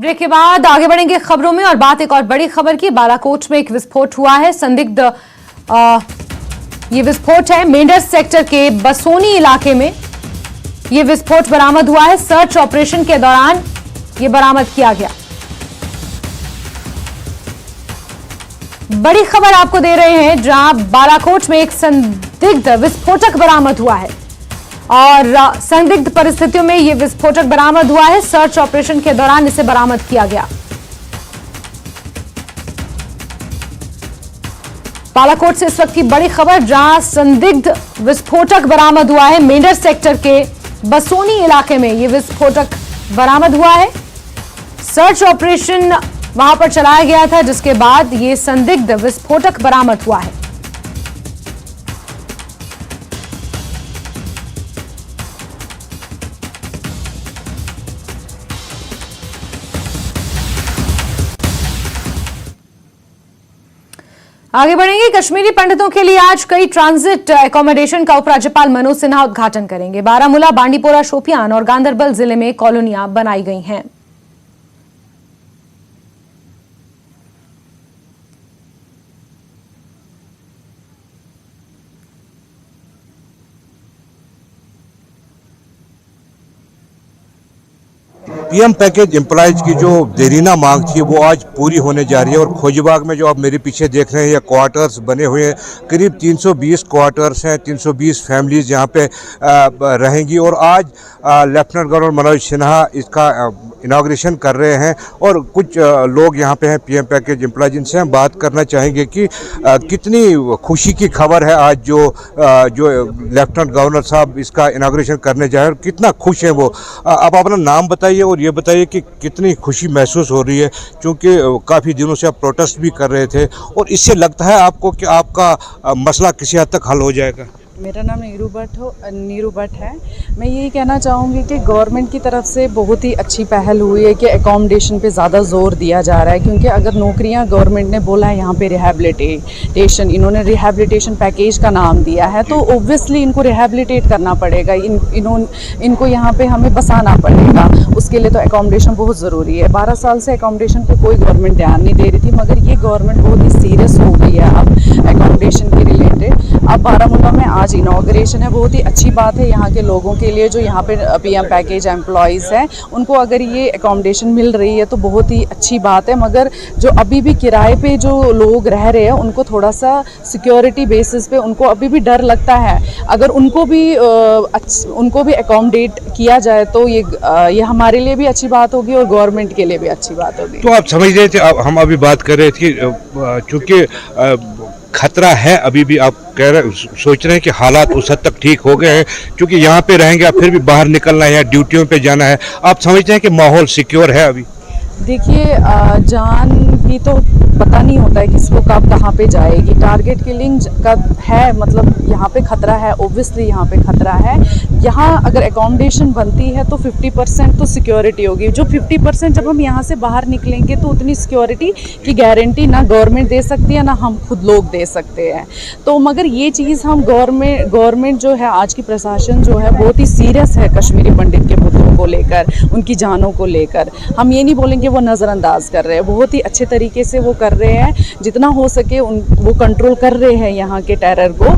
Break के बाद आगे बढ़ेंगे खबरों में और बात एक और बड़ी खबर की। बालाकोट में एक विस्फोट हुआ है। संदिग्ध ये विस्फोट है मेंढर सेक्टर के बसोनी इलाके में ये विस्फोट बरामद हुआ है। सर्च ऑपरेशन के दौरान ये बरामद किया गया। बड़ी खबर आपको दे रहे हैं जहां बालाकोट में एक संदिग्ध विस्फोटक बरामद हुआ है और संदिग्ध परिस्थितियों में यह विस्फोटक बरामद हुआ है। सर्च ऑपरेशन के दौरान इसे बरामद किया गया। बालाकोट से इस वक्त की बड़ी खबर जहां संदिग्ध विस्फोटक बरामद हुआ है। मेंढर सेक्टर के बसोनी इलाके में यह विस्फोटक बरामद हुआ है। सर्च ऑपरेशन वहां पर चलाया गया था जिसके बाद यह संदिग्ध विस्फोटक बरामद हुआ है। आगे बढ़ेंगे। कश्मीरी पंडितों के लिए आज कई ट्रांजिट एकोमोडेशन का उपराज्यपाल मनोज सिन्हा उद्घाटन करेंगे। बारामूला, बांडीपोरा, शोपियान और गांदरबल जिले में कॉलोनियां बनाई गई हैं। पीएम पैकेज एम्प्लॉयज की जो देरीना मांग थी वो आज पूरी होने जा रही है और खोजबाग में जो आप मेरे पीछे देख रहे हैं ये क्वार्टर्स बने हुए हैं। करीब 320 क्वार्टर्स हैं, 320 फैमिलीज यहाँ पे रहेंगी और आज लेफ्टिनेंट गवर्नर मनोज सिन्हा इसका इनाग्रेशन कर रहे हैं और कुछ लोग यहाँ पे हैं पीएम पैकेज एम्प्लॉयज, जिनसे हम बात करना चाहेंगे कि कितनी खुशी की खबर है आज जो लेफ्टिनेंट गवर्नर साहब इसका इनाग्रेशन करने जाए और कितना खुश हैं वो। आप अपना नाम बताइए और ये बताइए कि कितनी खुशी महसूस हो रही है, क्योंकि काफ़ी दिनों से आप प्रोटेस्ट भी कर रहे थे और इससे लगता है आपको कि आपका मसला किसी हद तक हल हो जाएगा। मेरा नाम नीरू भट्ट है। मैं यही कहना चाहूँगी कि गवर्नमेंट की तरफ से बहुत ही अच्छी पहल हुई है कि एकोमोडेशन पे ज़्यादा जोर दिया जा रहा है, क्योंकि अगर नौकरियां गवर्नमेंट ने बोला है यहाँ पे रिहैबिलिटेशन, इन्होंने रिहैबिलिटेशन पैकेज का नाम दिया है तो ओब्वियसली इनको रिहैबिलिटेट करना पड़ेगा, इनको यहाँ पे हमें बसाना पड़ेगा। उसके लिए तो एकोमोडेशन बहुत ज़रूरी है। 12 साल से एकोमोडेशन पर कोई गवर्नमेंट ध्यान नहीं दे रही थी, मगर ये गवर्नमेंट बहुत ही सीरियस हो गई है अब एकोमोडेशन के रिलेटेड। अब बारामूला में आज इनॉग्रेशन है, बहुत ही अच्छी बात है यहाँ के लोगों के लिए जो यहाँ पे पीएम पैकेज एम्प्लॉयज़ हैं उनको अगर ये एकोमोडेशन मिल रही है तो बहुत ही अच्छी बात है। मगर जो अभी भी किराए पे जो लोग रह रहे हैं उनको थोड़ा सा सिक्योरिटी बेसिस पे उनको अभी भी डर लगता है। अगर उनको भी एकोमोडेट किया जाए तो ये हमारे लिए भी अच्छी बात होगी और गवर्नमेंट के लिए भी अच्छी बात होगी। तो आप समझ रहे थे, हम अभी बात कर रहे थे चूँकि खतरा है, अभी भी आप सोच रहे हैं कि हालात उस हद तक ठीक हो गए हैं, क्योंकि यहाँ पे रहेंगे आप फिर भी बाहर निकलना है या ड्यूटियों पे जाना है, आप समझते हैं कि माहौल सिक्योर है अभी? देखिए, जान भी तो पता नहीं होता है किसको कब कहाँ पे जाएगी। टारगेट किलिंग का है, मतलब यहाँ पे खतरा है, ओब्वियसली यहाँ पे खतरा है। यहाँ अगर एकोमोडेशन बनती है तो 50% तो सिक्योरिटी होगी। जो 50% जब हम यहाँ से बाहर निकलेंगे तो उतनी सिक्योरिटी की गारंटी ना गवर्नमेंट दे सकती है ना हम खुद लोग दे सकते हैं। तो मगर ये चीज़ हम गवर्नमेंट जो है, आज की प्रशासन जो है बहुत ही सीरियस है कश्मीरी पंडित के मुद्दों को लेकर, उनकी जानों को लेकर। हम ये नहीं बोलेंगे वो नज़रअंदाज कर रहे हैं, बहुत ही अच्छे तरीके से वो कर रहे हैं, जितना हो सके वो कंट्रोल कर रहे हैं यहाँ के टेरर को।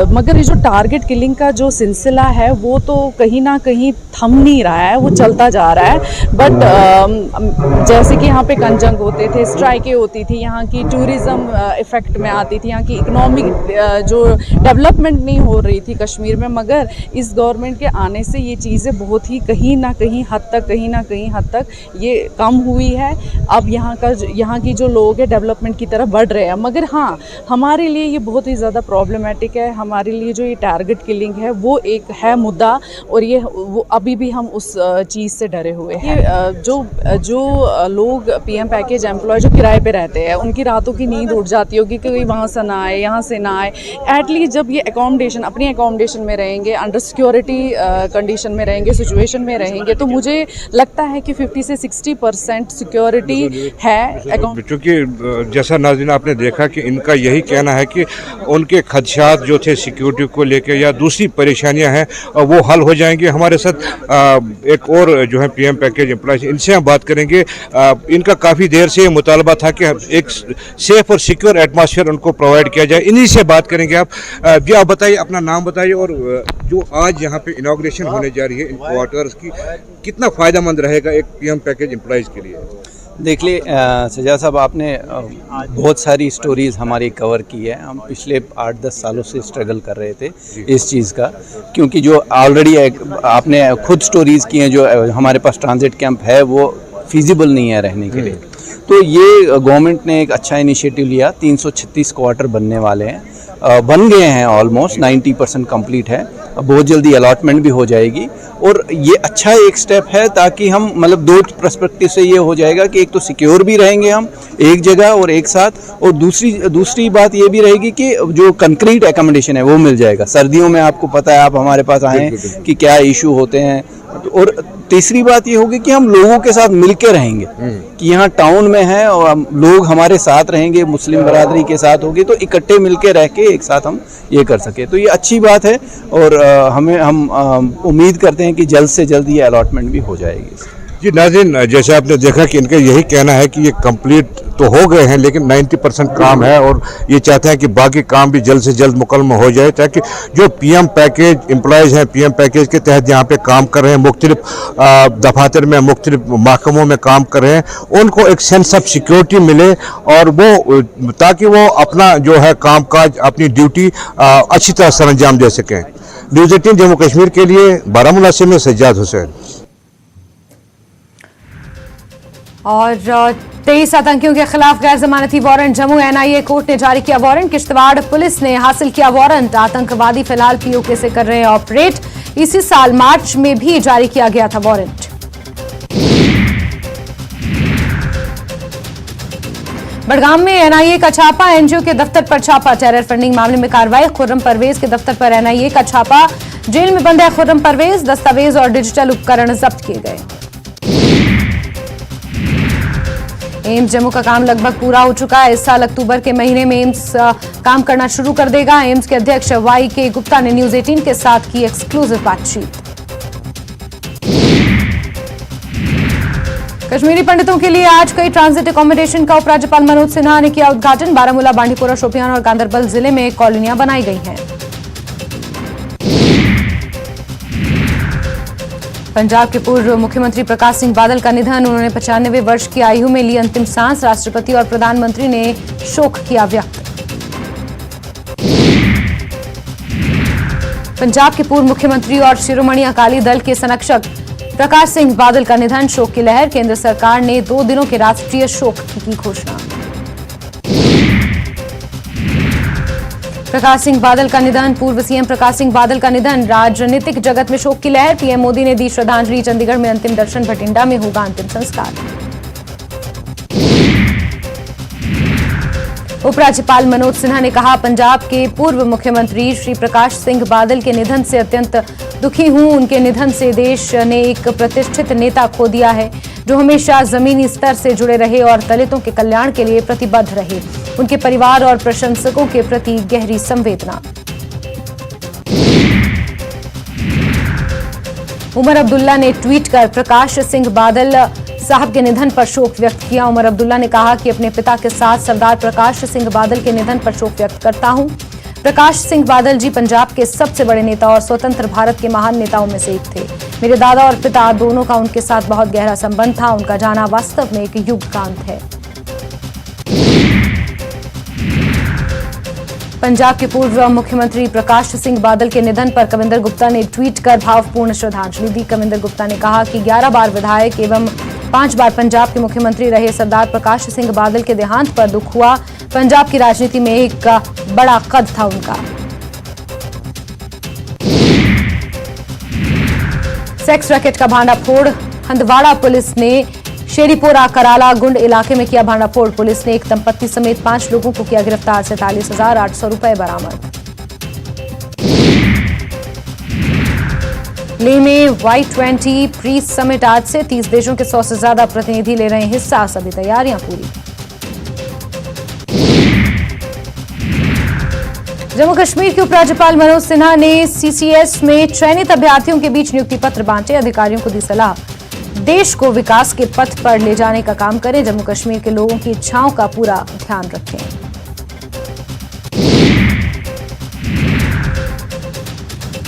मगर ये जो टारगेट किलिंग का जो सिलसिला है वो तो कहीं ना कहीं थम नहीं रहा है, वो चलता जा रहा है। बट जैसे कि यहाँ पे कंजंग होते थे, स्ट्राइकें होती थी, यहाँ की टूरिज़्म इफ़ेक्ट में आती थी, यहाँ की इकोनॉमिक जो डेवलपमेंट नहीं हो रही थी कश्मीर में। मगर इस गवर्नमेंट के आने से ये चीज़ें बहुत ही कहीं ना कहीं हद तक ये कम हुई है। अब यहाँ की जो लोग हैं डेवलपमेंट की तरफ बढ़ रहे हैं। मगर हाँ, हमारे लिए ये बहुत ही ज़्यादा प्रॉब्लमेटिक है। हमारे लिए जो ये टारगेट किलिंग है वो एक है मुद्दा और वो अभी भी हम उस चीज़ से डरे हुए हैं। जो लोग पीएम पैकेज एम्प्लॉय जो किराए पे रहते हैं उनकी रातों की नींद उड़ जाती होगी कि कोई वहाँ से ना आए, यहाँ से ना आए। एटलीस्ट जब ये अपनी एकोमोडेशन में रहेंगे, अंडर सिक्योरिटी कंडीशन में रहेंगे, सिचुएशन में रहेंगे, तो मुझे लगता है कि 50 से 60% 100% सिक्योरिटी है अकाउंट। क्योंकि जैसा नाज़रीन आपने देखा कि इनका यही कहना है कि उनके खदशात जो थे सिक्योरिटी को लेकर या दूसरी परेशानियां हैं वो हल हो जाएंगी। हमारे साथ एक और जो है पीएम पैकेज एम्प्लॉयज, इनसे हम बात करेंगे। इनका काफ़ी देर से मुतालबा था कि एक सेफ और सिक्योर एटमॉस्फेयर उनको प्रोवाइड किया जाए। इन्हीं से बात करेंगे। आप जी आप बताइए, अपना नाम बताइए और जो आज यहाँ पे इनॉग्रेशन होने जा रही है इन क्वार्टर्स की, कितना फ़ायदेमंद रहेगा एक पीएम पैकेज एम्प्लॉयज़ के लिए? देख लिए सजाद साहब, आपने बहुत सारी स्टोरीज़ हमारी कवर की है। हम पिछले 8-10 सालों से स्ट्रगल कर रहे थे इस चीज़ का, क्योंकि जो ऑलरेडी आपने खुद स्टोरीज़ की हैं, जो हमारे पास ट्रांजिट कैंप है वो फिजिबल नहीं है रहने के लिए। तो ये गवर्नमेंट ने एक अच्छा इनिशिएटिव लिया। 336 क्वार्टर बनने वाले हैं, बन गए हैं, ऑलमोस्ट 90% कंप्लीट है। बहुत जल्दी अलॉटमेंट भी हो जाएगी और ये अच्छा एक स्टेप है, ताकि हम मतलब दो पर्सपेक्टिव से ये हो जाएगा कि एक तो सिक्योर भी रहेंगे हम एक जगह और एक साथ, और दूसरी बात ये भी रहेगी कि जो कंक्रीट एकोमोडेशन है वो मिल जाएगा। सर्दियों में आपको पता है, आप हमारे पास आए कि क्या इशू होते हैं। और तीसरी बात ये होगी कि हम लोगों के साथ मिलकर रहेंगे, कि यहाँ टाउन में है और लोग हमारे साथ रहेंगे, मुस्लिम बरादरी के साथ होगी, तो इकट्ठे मिलकर रह के एक साथ हम ये कर सके। तो ये अच्छी बात है और हम उम्मीद करते हैं कि जल्द से जल्द ये अलॉटमेंट भी हो जाएगी। जी नाज़रीन, जैसे आपने देखा कि इनका यही कहना है कि ये कंप्लीट तो हो गए हैं, लेकिन 90% काम है और ये चाहते हैं कि बाकी काम भी जल्द से जल्द मुकम्मल हो जाए, ताकि जो पीएम पैकेज एम्प्लॉयज़ हैं, पीएम पैकेज के तहत यहाँ पे काम कर रहे हैं, मुख्तलिफ दफातर में, मुख्तलिफ महकमों में काम कर रहे हैं, उनको एक सेंस ऑफ सिक्योरिटी मिले और वो ताकि वो अपना जो है काम काज, अपनी ड्यूटी अच्छी तरह सर अंजाम दे सकें। न्यूज़ 18 जम्मू कश्मीर के लिए बारामूला से मैं सज्जाद हुसैन। और 23 आतंकियों के खिलाफ गैर जमानती वारंट, जम्मू एनआईए कोर्ट ने जारी किया वारंट। किश्तवाड़ पुलिस ने हासिल किया वारंट। आतंकवादी फिलहाल पीओके से कर रहे हैं ऑपरेट। इसी साल मार्च में भी जारी किया गया था वारंट। बड़गाम में एनआईए का छापा, एनजीओ के दफ्तर पर छापा, टेरर फंडिंग मामले में कार्रवाई। खुर्रम परवेज के दफ्तर पर एनआईए का छापा, जेल में बंद है खुर्रम परवेज, दस्तावेज और डिजिटल उपकरण जब्त किए गए। एम्स जम्मू का काम लगभग पूरा हो चुका है। इस साल अक्टूबर के महीने में एम्स काम करना शुरू कर देगा। एम्स के अध्यक्ष YK गुप्ता ने न्यूज़ 18 के साथ की एक्सक्लूसिव बातचीत। कश्मीरी पंडितों के लिए आज कई ट्रांजिट अकोमोडेशन का उपराज्यपाल मनोज सिन्हा ने किया उद्घाटन। बारामूला, बांडीपोरा, शोपियान और गांदरबल जिले में कॉलोनियां बनाई गई हैं। पंजाब के पूर्व मुख्यमंत्री प्रकाश सिंह बादल का निधन, उन्होंने 95 वर्ष की आयु में ली अंतिम सांस। राष्ट्रपति और प्रधानमंत्री ने शोक किया व्यक्त। पंजाब के पूर्व मुख्यमंत्री और शिरोमणि अकाली दल के संरक्षक प्रकाश सिंह बादल का निधन, शोक की लहर। केंद्र सरकार ने 2 दिनों के राष्ट्रीय शोक की घोषणा। प्रकाश सिंह बादल का निधन, पूर्व सीएम प्रकाश सिंह बादल का निधन, राजनीतिक जगत में शोक की लहर। पीएम मोदी ने दी श्रद्धांजलि। चंडीगढ़ में अंतिम दर्शन, भटिंडा में होगा अंतिम संस्कार। उपराज्यपाल मनोज सिन्हा ने कहा, पंजाब के पूर्व मुख्यमंत्री श्री प्रकाश सिंह बादल के निधन से अत्यंत दुखी हूं। उनके निधन से देश ने एक प्रतिष्ठित नेता खो दिया है, जो हमेशा जमीनी स्तर से जुड़े रहे और दलितों के कल्याण के लिए प्रतिबद्ध रहे। उनके परिवार और प्रशंसकों के प्रति गहरी संवेदना। उमर अब्दुल्ला ने ट्वीट कर प्रकाश सिंह बादल साहब के निधन पर शोक व्यक्त किया। उमर अब्दुल्ला ने कहा कि अपने पिता के साथ सरदार प्रकाश सिंह बादल के निधन पर शोक व्यक्त करता हूं। प्रकाश सिंह बादल जी पंजाब के सबसे बड़े नेता और स्वतंत्र भारत के महान नेताओं में से एक थे। मेरे दादा और पिता दोनों का उनके साथ बहुत गहरा संबंध था। उनका जाना वास्तव में एक युग का अंत है। पंजाब के पूर्व मुख्यमंत्री प्रकाश सिंह बादल के निधन पर कविंदर गुप्ता ने ट्वीट कर भावपूर्ण श्रद्धांजलि दी। कविंदर गुप्ता ने कहा कि 11 बार विधायक एवं 5 बार पंजाब के मुख्यमंत्री रहे सरदार प्रकाश सिंह बादल के देहांत पर दुख हुआ। पंजाब की राजनीति में एक बड़ा कद था उनका। सेक्स रैकेट का भांडाफोड़, हंदवाड़ा पुलिस ने शेरीपोरा कराला गुंड इलाके में किया भांडाफोड़। पुलिस ने एक दंपत्ति समेत 5 लोगों को किया गिरफ्तार। 47,800 रुपए बरामद। लेह में Y20 प्री समिट आज से 30 देशों के 100 से ज्यादा प्रतिनिधि ले रहे हैं हिस्सा, सभी तैयारियां पूरी। जम्मू कश्मीर के उपराज्यपाल मनोज सिन्हा ने CCS में चयनित अभ्यर्थियों के बीच नियुक्ति पत्र बांटे, अधिकारियों को दी सलाह देश को विकास के पथ पर ले जाने का काम करें, जम्मू कश्मीर के लोगों की इच्छाओं का पूरा ध्यान रखें।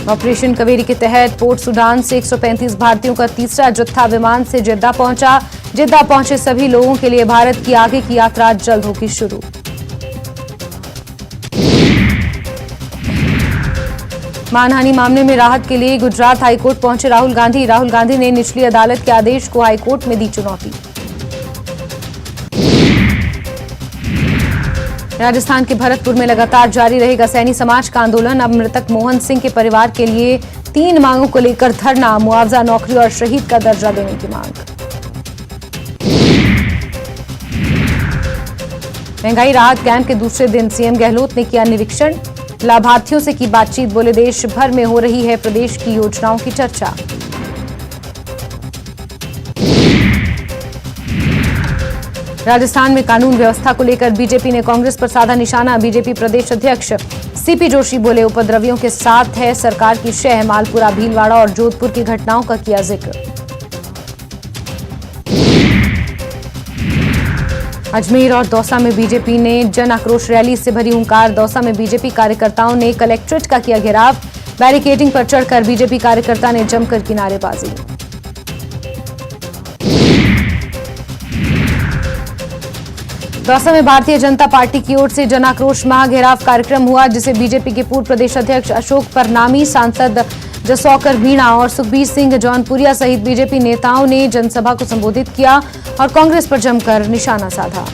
ऑपरेशन कवेरी के तहत पोर्ट सुडान से 135 भारतीयों का तीसरा जत्था विमान से जेद्दा पहुंचा। जेद्दा पहुंचे सभी लोगों के लिए भारत की आगे की यात्रा जल्द होगी शुरू। मानहानि मामले में राहत के लिए गुजरात हाईकोर्ट पहुंचे राहुल गांधी। राहुल गांधी ने निचली अदालत के आदेश को हाईकोर्ट में दी चुनौती। राजस्थान के भरतपुर में लगातार जारी रहेगा सैनी समाज का आंदोलन। अब मृतक मोहन सिंह के परिवार के लिए 3 मांगों को लेकर धरना, मुआवजा, नौकरी और शहीद का दर्जा देने की मांग। महंगाई राहत कैंप के दूसरे दिन सीएम गहलोत ने किया निरीक्षण, लाभार्थियों से की बातचीत। बोले देश भर में हो रही है प्रदेश की योजनाओं की चर्चा। राजस्थान में कानून व्यवस्था को लेकर बीजेपी ने कांग्रेस पर साधा निशाना। बीजेपी प्रदेश अध्यक्ष सीपी जोशी बोले उपद्रवियों के साथ है सरकार की शह। मालपुरा, भीलवाड़ा और जोधपुर की घटनाओं का किया जिक्र। अजमेर और दौसा में बीजेपी ने जन आक्रोश रैली से भरी हुंकार। दौसा में बीजेपी कार्यकर्ताओं ने कलेक्ट्रेट का किया घेराव। बैरिकेडिंग पर चढ़कर बीजेपी कार्यकर्ता ने जमकर की नारेबाजी। दौसा में भारतीय जनता पार्टी की ओर से जन आक्रोश महाघेराव कार्यक्रम हुआ, जिसे बीजेपी के पूर्व प्रदेश अध्यक्ष अशोक परनामी, सांसद जसौकर मीणा और सुखबीर सिंह जौनपुरिया सहित बीजेपी नेताओं ने जनसभा को संबोधित किया और कांग्रेस पर जमकर निशाना साधा।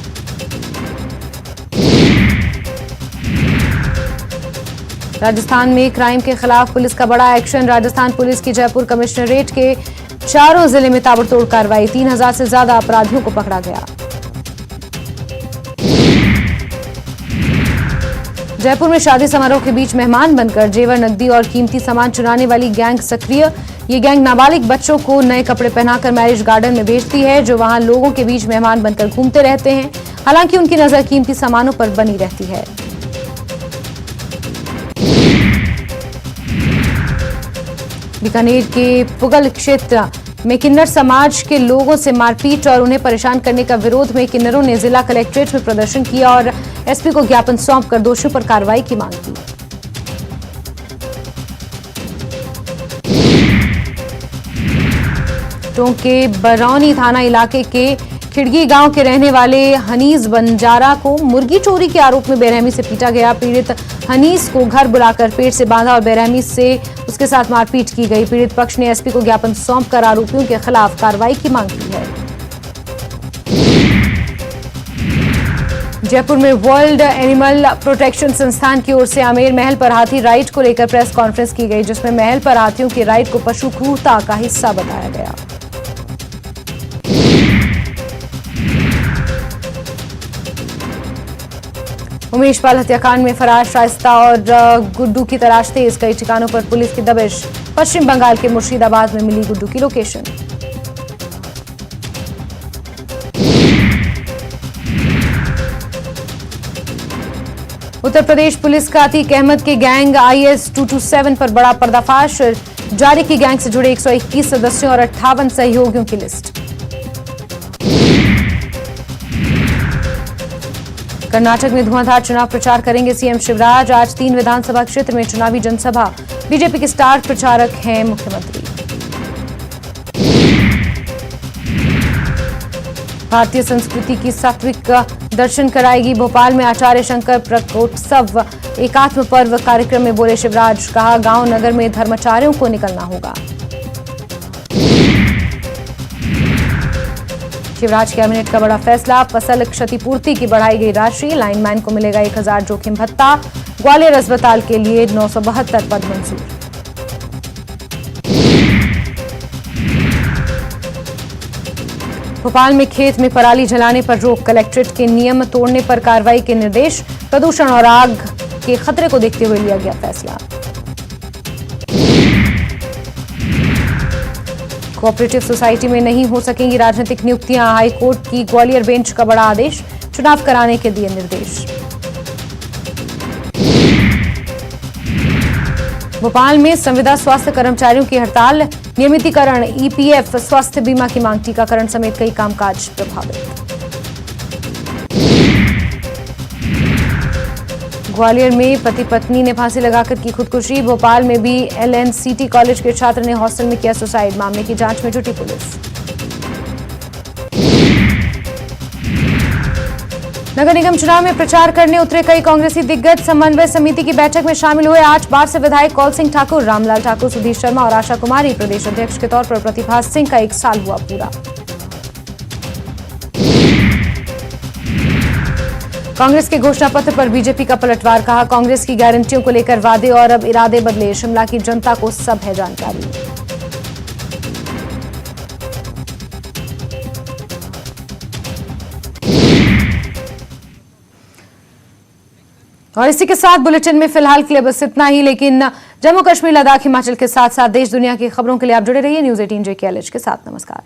राजस्थान में क्राइम के खिलाफ पुलिस का बड़ा एक्शन। राजस्थान पुलिस की जयपुर कमिश्नरेट के चारों जिले में ताबड़तोड़ कार्रवाई। 3000 से ज्यादा अपराधियों को पकड़ा गया। जयपुर में शादी समारोह के बीच मेहमान बनकर जेवर, नकदी और कीमती सामान चुराने वाली गैंग सक्रिय। ये गैंग नाबालिग बच्चों को नए कपड़े पहनाकर मैरिज गार्डन में भेजती है, जो वहां लोगों के बीच मेहमान बनकर घूमते रहते हैं। हालांकि उनकी नजर कीमती सामानों पर बनी रहती है। बीकानेर के पुगल क्षेत्र में किन्नर समाज के लोगों से मारपीट और उन्हें परेशान करने का विरोध में किन्नरों ने जिला कलेक्ट्रेट में प्रदर्शन किया और एसपी को ज्ञापन सौंपकर दोषियों पर कार्रवाई की मांग की। टोंक के बरौनी थाना इलाके के खिड़गी गांव के रहने वाले हनीज बंजारा को मुर्गी चोरी के आरोप में बेरहमी से पीटा गया। पीड़ित हनीज को घर बुलाकर पेट से बांधा और बेरहमी से उसके साथ मारपीट की गई। पीड़ित पक्ष ने एसपी को ज्ञापन सौंपकर आरोपियों के खिलाफ कार्रवाई की मांग की है। जयपुर में वर्ल्ड एनिमल प्रोटेक्शन संस्थान की ओर से आमेर महल पर हाथी राइड को लेकर प्रेस कॉन्फ्रेंस की गई, जिसमें महल पर हाथियों की राइड को पशु क्रूरता का हिस्सा बताया गया। उमेश पाल हत्याकांड में फरार शाइस्ता और गुड्डू की तलाश तेज। कई ठिकानों पर पुलिस की दबिश। पश्चिम बंगाल के मुर्शिदाबाद में मिली गुड्डू की लोकेशन। उत्तर प्रदेश पुलिस का अतीक अहमद के गैंग IS 227 पर बड़ा पर्दाफाश। जारी की गैंग से जुड़े 121 सदस्यों और 58 सहयोगियों की लिस्ट। कर्नाटक में धुआंधार चुनाव प्रचार करेंगे सीएम शिवराज। आज 3 विधानसभा क्षेत्र में चुनावी जनसभा। बीजेपी के स्टार प्रचारक हैं मुख्यमंत्री। भारतीय संस्कृति की सात्विक दर्शन कराएगी। भोपाल में आचार्य शंकर प्रकोत्सव एकात्म पर्व कार्यक्रम में बोले शिवराज। कहा गांव नगर में धर्माचार्यों को निकलना होगा। शिवराज कैबिनेट का बड़ा फैसला। फसल क्षतिपूर्ति की बढ़ाई गई राशि। लाइनमैन को मिलेगा 1000 जोखिम भत्ता। ग्वालियर अस्पताल के लिए 972 पद मंजूर। भोपाल में खेत में पराली जलाने पर रोक। कलेक्ट्रेट के नियम तोड़ने पर कार्रवाई के निर्देश। प्रदूषण और आग के खतरे को देखते हुए लिया गया फैसला। कोऑपरेटिव सोसाइटी में नहीं हो सकेंगी राजनीतिक नियुक्तियां, हाईकोर्ट की ग्वालियर बेंच का बड़ा आदेश, चुनाव कराने के दिए निर्देश। भोपाल में संविदा स्वास्थ्य कर्मचारियों की हड़ताल, नियमितीकरण, ईपीएफ, स्वास्थ्य बीमा की मांग, टीकाकरण समेत कई कामकाज प्रभावित। ग्वालियर में पति पत्नी ने फांसी लगाकर की खुदकुशी, भोपाल में भी एलएनसीटी कॉलेज के छात्र ने हॉस्टल में किया सुसाइड, मामले की जांच में जुटी पुलिस। नगर निगम चुनाव में प्रचार करने उतरे कई कांग्रेसी दिग्गज, समन्वय समिति की बैठक में शामिल हुए 8 बार से विधायक कौल सिंह ठाकुर, रामलाल ठाकुर, सुधीर शर्मा और आशा कुमारी। प्रदेश अध्यक्ष के तौर पर प्रतिभा सिंह का 1 साल हुआ पूरा। कांग्रेस के घोषणा पत्र पर बीजेपी का पलटवार, कहा कांग्रेस की गारंटियों को लेकर वादे और अब इरादे बदले, शिमला की जनता को सब है जानकारी। और इसी के साथ बुलेटिन में फिलहाल के लिए बस इतना ही, लेकिन जम्मू कश्मीर, लद्दाख, हिमाचल के साथ साथ देश दुनिया की खबरों के लिए आप जुड़े रहिए न्यूज़ 18 JKLH के साथ। नमस्कार।